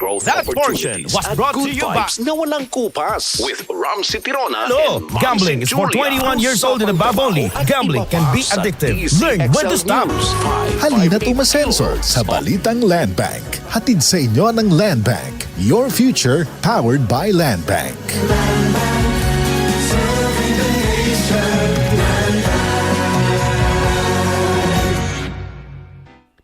growth That portion opportunities was at brought to good you by- vibes na walang kupas with Ramsey Tirona Hello, and Ma'am gambling is for Julia. 21 years old and above only. At Gambling iba can pa be sa addictive. DZXL Learn when to stop. News 558 Halina't umasenso sa kilos. Balitang Land Bank. Hatid sa inyo ng Land Bank. Your future powered by Land Bank.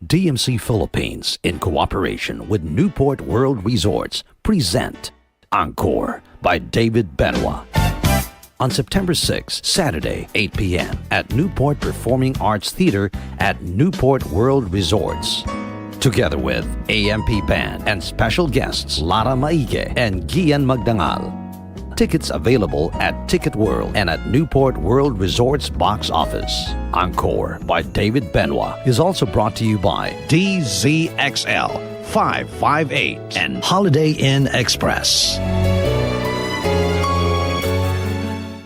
DMC Philippines, in cooperation with Newport World Resorts, present Encore by David Benoit. On September 6, Saturday, 8 p.m. at Newport Performing Arts Theater at Newport World Resorts. Together with AMP Band and special guests Lara Maige and Gian Magdangal. Tickets available at Ticket World and at Newport World Resorts box office. Encore by David Benoit is also brought to you by DZXL 558 and Holiday Inn Express.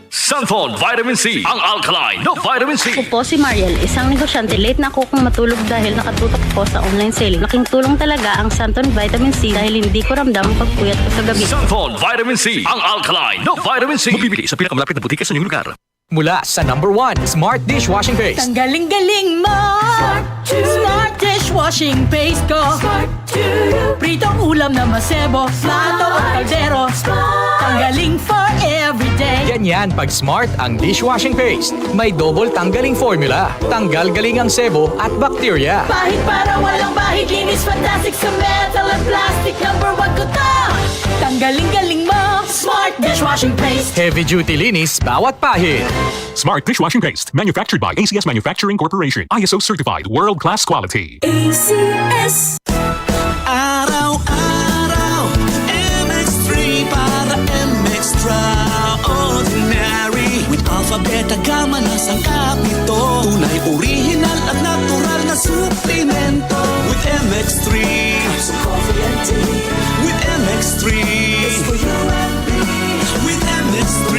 Santon Vitamin C, ang alkaline no Vitamin C. Ako po si Mariel, isang negosyante. Late na ako kung matulog dahil nakatutok ako sa online selling. Laking tulong talaga ang Santon Vitamin C dahil hindi ko ramdam ang pagpuyat ko sa gabi. Santon Vitamin C, ang alkaline no Vitamin C. Mabibili sa pinakamalapit na butika sa inyong lugar. Mula sa number 1, Smart Dishwashing Paste. Ang galing-galing mo! Smart dishwashing paste ko! Pritong ulam na masebo, plato at kaldero. Tanggaling for everyday. Ganyan pag Smart ang dishwashing paste. May double tanggaling formula. Tanggal galing ang sebo at bakterya. Bahid para walang bahid, linis fantastic sa metal at plastic. Number 1 ko to! Tanggaling-galing mo! Smart dishwashing paste. Heavy duty linis bawat pahid. Smart Dishwashing Paste, manufactured by ACS Manufacturing Corporation. ISO certified, world-class quality. ACS. Araw-araw, MX3 para MX-Traordinary. With Alpha, Beta, Gamma na sangkap nito. Tunay, original at natural na suplemento. With MX3, so coffee and tea. With MX3, it's for you and me. With MX3,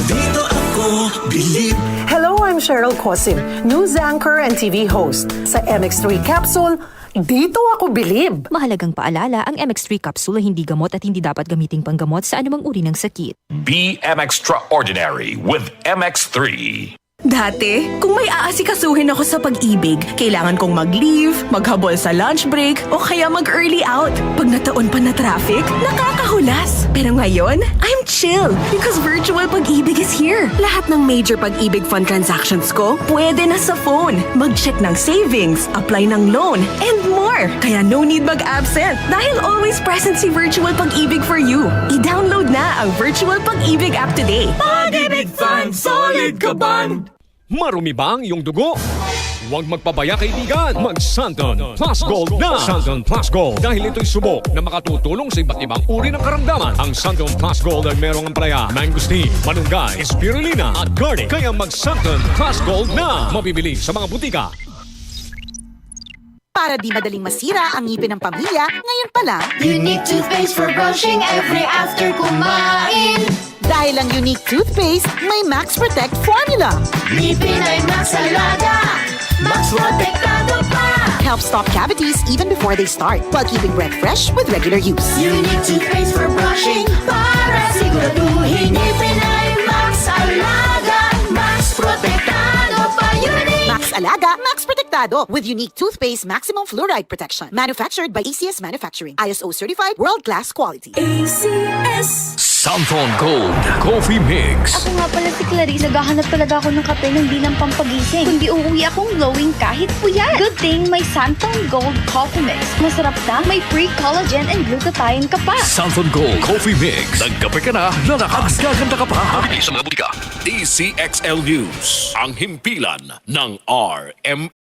dito ako bilib. Hello, I'm Cheryl Cosim, news anchor and TV host. Sa MX3 Capsule, dito ako bilib. Mahalagang paalala, ang MX3 capsule ay hindi gamot at hindi dapat gamiting panggamot sa anumang uri ng sakit. Be Extraordinary with MX3. Dati, kung may aasikasuhin ako sa pag-ibig, kailangan kong mag-leave, maghabol sa lunch break, o kaya mag-early out. Pag nataon pa na traffic, nakakahulas. Pero ngayon, I'm chill because virtual pag-ibig is here. Lahat ng major pag-ibig fund transactions ko, pwede na sa phone. Mag-check ng savings, apply ng loan, and more. Kaya no need mag-absent dahil always present si virtual pag-ibig for you. I-download na ang virtual pag-ibig app today. Pag-ibig Fund, solid ka ban! Marumi ba ang iyong dugo? Huwag magpabaya kaibigan. Mag-Santon Plus Gold na. Santon Plus Gold. Dahil ito'y subok na makatutulong sa iba't ibang uri ng karamdaman. Ang Santon Plus Gold ay merong ampalaya, mangosteen, malunggay, spirulina at garlic. Kaya mag-Santon Plus Gold na. Mabibili sa mga butika. Para di madaling masira ang ngipin ng pamilya, ngayon pa lang, Unique toothpaste for brushing every after kumain. dahil ang unique toothpaste may Max Protect formula. Ngipin ay Max Alaga, Max Protektado pa. Helps stop cavities even before they start while keeping breath fresh with regular use. Unique toothpaste for brushing para siguraduhin. Ngipin ay Max Alaga, Max Protektado pa. Unique Max Alaga, Max Protektado with unique toothpaste maximum fluoride protection. Manufactured by ACS Manufacturing. ISO certified world-class quality. ACS. Santon Gold Coffee Mix. Ako nga pala si Clarice, naghahanap talaga ako ng kape na hindi ng pampagising. Kundi uuwi akong glowing kahit puyat. Good thing may Santon Gold Coffee Mix. Masarap na, may free collagen and glutathione ka pa. Santon Gold Coffee Mix. Nagkape ka na, lalakas, gaganda ka pa. Mabili sa mga butika. DCXL News. Ang himpilan ng RM